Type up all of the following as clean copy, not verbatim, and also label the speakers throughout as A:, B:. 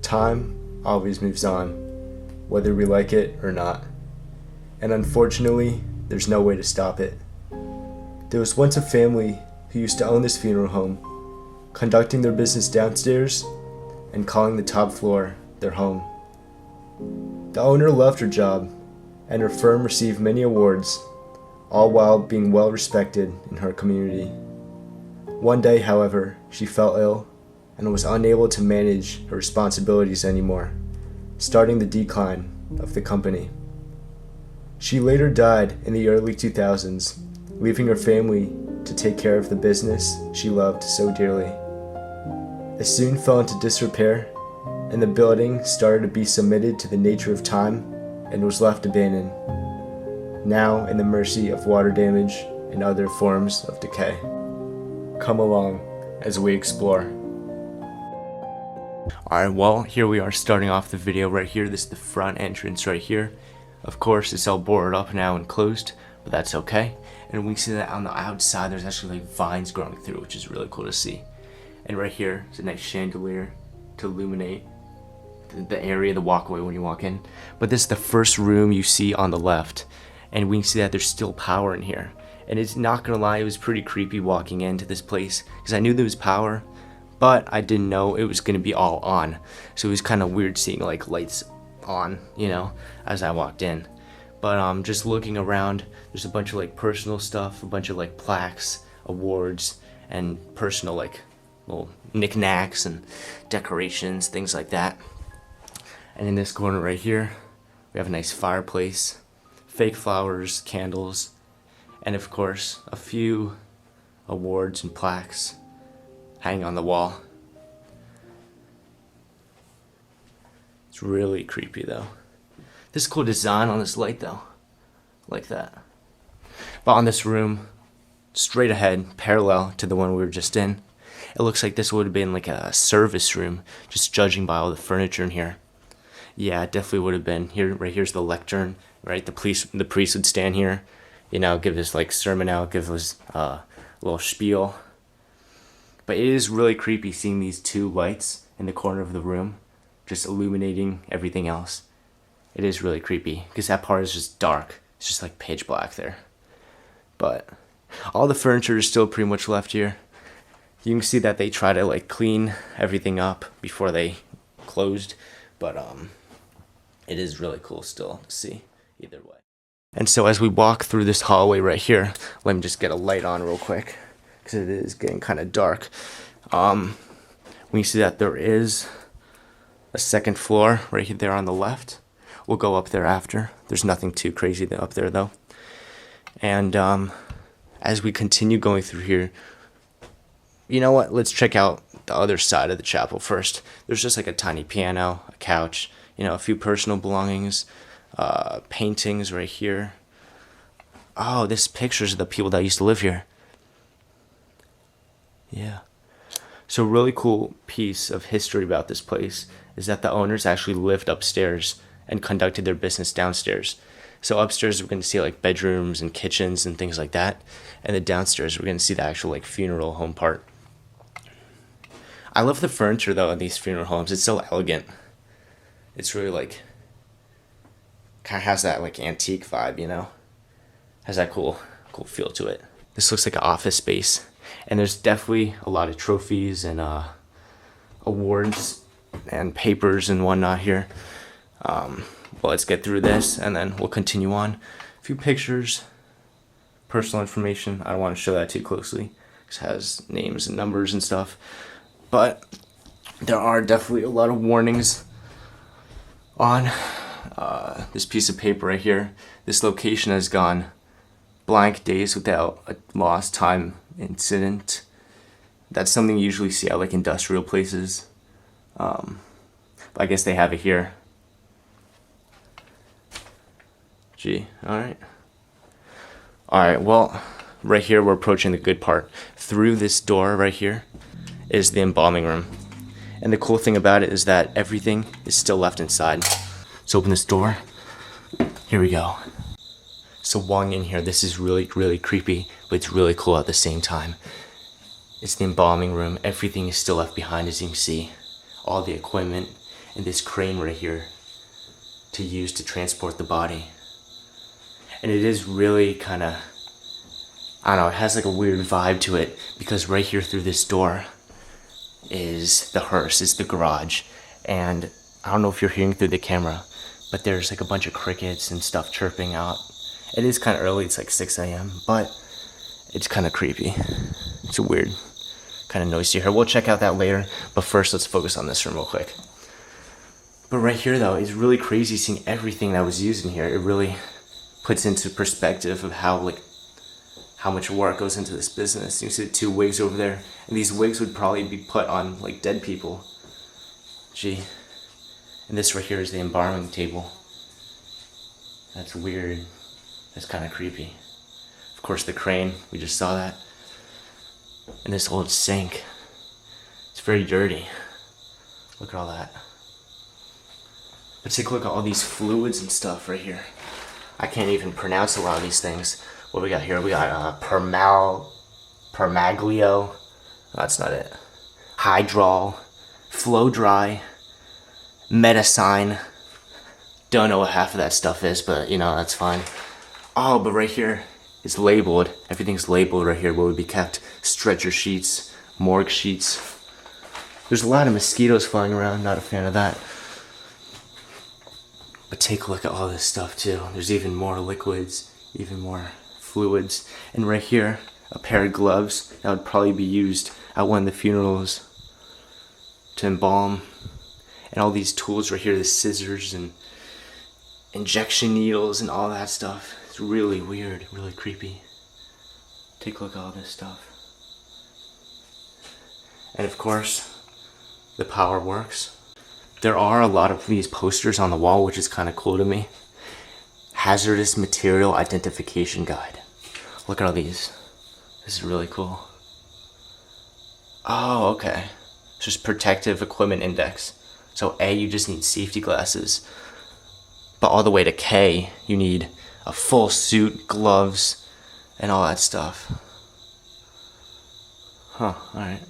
A: time always moves on, whether we like it or not. And unfortunately, there's no way to stop it. There was once a family who used to own this funeral home, conducting their business downstairs and calling the top floor their home. The owner loved her job, and her firm received many awards, all while being well respected in her community. One day, however, she fell ill and was unable to manage her responsibilities anymore, starting the decline of the company. She later died in the early 2000s, leaving her family to take care of the business she loved so dearly. It soon fell into disrepair, and the building started to be submitted to the nature of time and was left abandoned, now in the mercy of water damage and other forms of decay. Come along as we explore. Alright, well, here we are starting off the video right here. This is the front entrance right here. Of course, it's all boarded up now and closed, but that's okay. And we see that on the outside there's actually like vines growing through, which is really cool to see. And right here is a nice chandelier to illuminate the area, the walkway when you walk in. But this is the first room you see on the left, and we can see that there's still power in here. And it's not gonna lie, it was pretty creepy walking into this place because I knew there was power, but I didn't know it was gonna be all on. So it was kind of weird seeing like lights on, you know, as I walked in. But just looking around, there's a bunch of like personal stuff, a bunch of like plaques, awards, and personal like little knickknacks and decorations, things like that. And in this corner right here, we have a nice fireplace, fake flowers, candles, and of course a few awards and plaques hanging on the wall. It's really creepy though. This cool design on this light though, like that. But on this room, straight ahead, parallel to the one we were just in, it looks like this would have been like a service room, just judging by all the furniture in here. Yeah, it definitely would have been. Here, right here's the lectern, right? The priest would stand here, you know, give his like sermon out, give his little spiel. But it is really creepy seeing these two lights in the corner of the room, just illuminating everything else. It is really creepy because that part is just dark. It's just like pitch black there. But all the furniture is still pretty much left here. You can see that they try to like clean everything up before they closed, but it is really cool still to see either way. And so as we walk through this hallway right here, let me just get a light on real quick because it is getting kind of dark. We see that there is a second floor right there on the left. We'll go up there after. There's nothing too crazy up there though. And as we continue going through here, you know what? Let's check out the other side of the chapel first. There's just like a tiny piano, a couch, you know, a few personal belongings, paintings right here. Oh, this pictures of the people that used to live here. Yeah. So a really cool piece of history about this place is that the owners actually lived upstairs and conducted their business downstairs. So upstairs we're going to see like bedrooms and kitchens and things like that. And the downstairs we're going to see the actual like funeral home part. I love the furniture though in these funeral homes. It's so elegant. It's really like, kind of has that like antique vibe, you know? Has that cool feel to it. This looks like an office space. And there's definitely a lot of trophies and awards and papers and whatnot here. Well, let's get through this and then we'll continue on. A few pictures, personal information. I don't want to show that too closely. It has names and numbers and stuff. But there are definitely a lot of warnings on this piece of paper right here. This location has gone blank days without a lost time incident. That's something you usually see at like industrial places. But I guess they have it here. Gee, alright. Alright, well, right here we're approaching the good part. Through this door right here is the embalming room. And the cool thing about it is that everything is still left inside. Let's open this door. Here we go. So walking in here, this is really, really creepy, but it's really cool at the same time. It's the embalming room. Everything is still left behind, as you can see. All the equipment. and this crane right here to use to transport the body. And it is really kind of, I don't know, it has like a weird vibe to it, because right here through this door is the hearse, is the garage. And I don't know if you're hearing through the camera, but there's like a bunch of crickets and stuff chirping out. It is kind of early, it's like 6 a.m., but it's kind of creepy. It's a weird kind of noise you hear. We'll check out that later, but first let's focus on this room real quick. But right here though, it's really crazy seeing everything that was used in here. It really puts into perspective of how much work goes into this business. You see the 2 wigs over there, and these wigs would probably be put on like dead people. Gee. And this right here is the embalming table. That's weird. That's kind of creepy. Of course the crane, we just saw that. And this old sink. It's very dirty. Look at all that. But take a look at all these fluids and stuff right here. I can't even pronounce a lot of these things. What we got here? We got Permaglio. No, that's not it. Hydrol. Flow dry. Medicine. Don't know what half of that stuff is, but you know, that's fine. Oh, but right here is labeled. Everything's labeled right here. What would be kept? Stretcher sheets, morgue sheets. There's a lot of mosquitoes flying around. Not a fan of that. But take a look at all this stuff too. There's even more liquids, even more fluids. And right here, a pair of gloves that would probably be used at one of the funerals to embalm. And all these tools right here, the scissors and injection needles and all that stuff. It's really weird, really creepy. Take a look at all this stuff. And of course, the power works. There are a lot of these posters on the wall, which is kind of cool to me. Hazardous Material Identification Guide. Look at all these. This is really cool. Oh, okay. It's just Protective Equipment Index. So A, you just need safety glasses. But all the way to K, you need a full suit, gloves, and all that stuff. Huh, alright.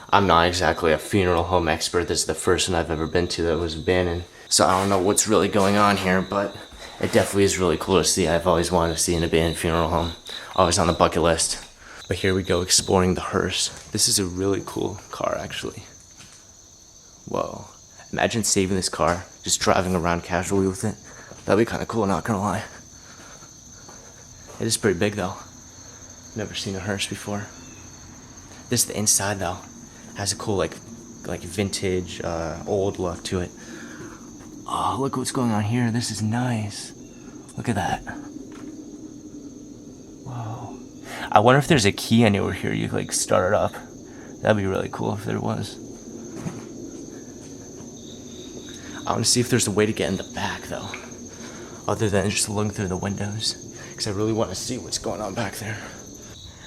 A: I'm not exactly a funeral home expert. This is the first one I've ever been to that was abandoned. So I don't know what's really going on here, but it definitely is really cool to see. I've always wanted to see an abandoned funeral home. Always on the bucket list. But here we go, exploring the hearse. This is a really cool car, actually. Whoa. Imagine saving this car, just driving around casually with it. That'd be kind of cool, not gonna lie. It is pretty big though. Never seen a hearse before. This is the inside though. Has a cool like vintage, old look to it. Oh, look what's going on here. This is nice. Look at that. Whoa. I wonder if there's a key anywhere here you could like start it up. That'd be really cool if there was. I want to see if there's a way to get in the back though, other than just looking through the windows, because I really want to see what's going on back there.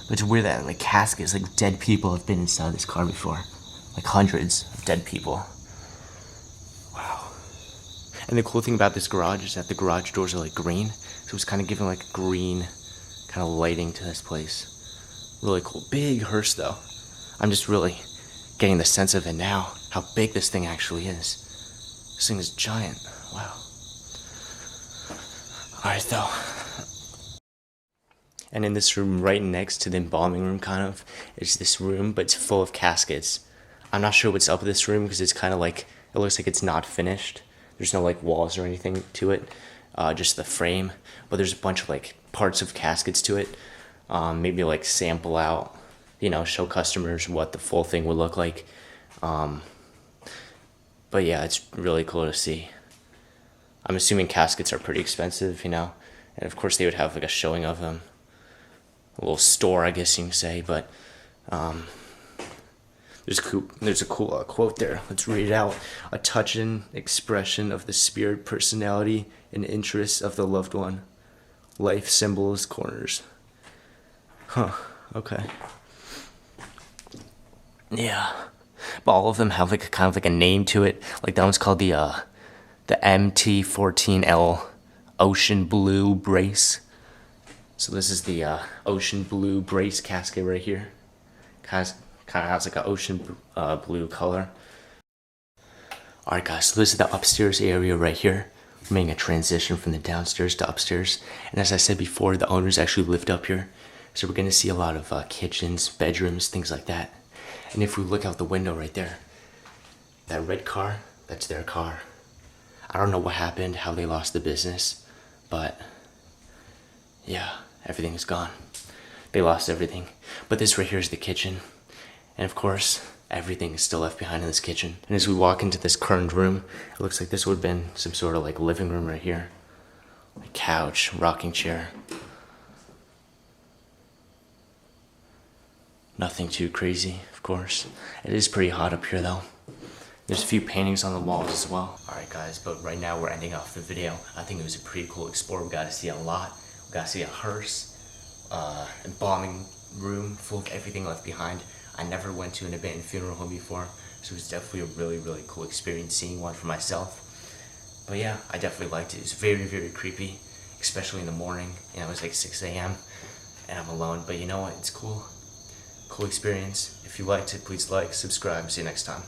A: But it's weird that like caskets, like dead people have been inside this car before, like hundreds of dead people. Wow. And the cool thing about this garage is that the garage doors are like green, so it's kind of giving like green kind of lighting to this place. Really cool. Big hearse though. I'm just really getting the sense of it now, how big this thing actually is. This thing is giant. Wow. Alright though. And in this room right next to the embalming room kind of, is this room, but it's full of caskets. I'm not sure what's up with this room because it's kind of like, it looks like it's not finished. There's no like walls or anything to it, just the frame. But there's a bunch of like parts of caskets to it. Maybe like sample out, you know, show customers what the full thing would look like. But yeah, it's really cool to see. I'm assuming caskets are pretty expensive, you know, and of course they would have like a showing of them. A little store, I guess you can say, but there's a cool quote there. Let's read it out. A touching expression of the spirit, personality, and interests of the loved one. Life symbols, corners. Huh, okay. Yeah. But all of them have like kind of like a name to it. Like that one's called the MT14L Ocean Blue Brace. So this is the Ocean Blue Brace casket right here. Kind of has like an ocean blue color. Alright guys, so this is the upstairs area right here. We're making a transition from the downstairs to upstairs. And as I said before, the owners actually lived up here. So we're going to see a lot of kitchens, bedrooms, things like that. And if we look out the window right there, that red car, that's their car. I don't know what happened, how they lost the business, but yeah, everything is gone. They lost everything. But this right here is the kitchen. And of course, everything is still left behind in this kitchen. And as we walk into this current room, it looks like this would have been some sort of like living room right here. A couch, rocking chair. Nothing too crazy, of course. It is pretty hot up here though. There's a few paintings on the walls as well. Alright guys, but right now we're ending off the video. I think it was a pretty cool explore. We got to see a lot. We got to see a hearse, embalming room full of everything left behind. I never went to an abandoned funeral home before, so it was definitely a really, really cool experience seeing one for myself. But yeah, I definitely liked it. It was very, very creepy, especially in the morning. You know, it was like 6 a.m. and I'm alone, but you know what? It's cool. Cool experience. If you liked it, please like, subscribe. See you next time.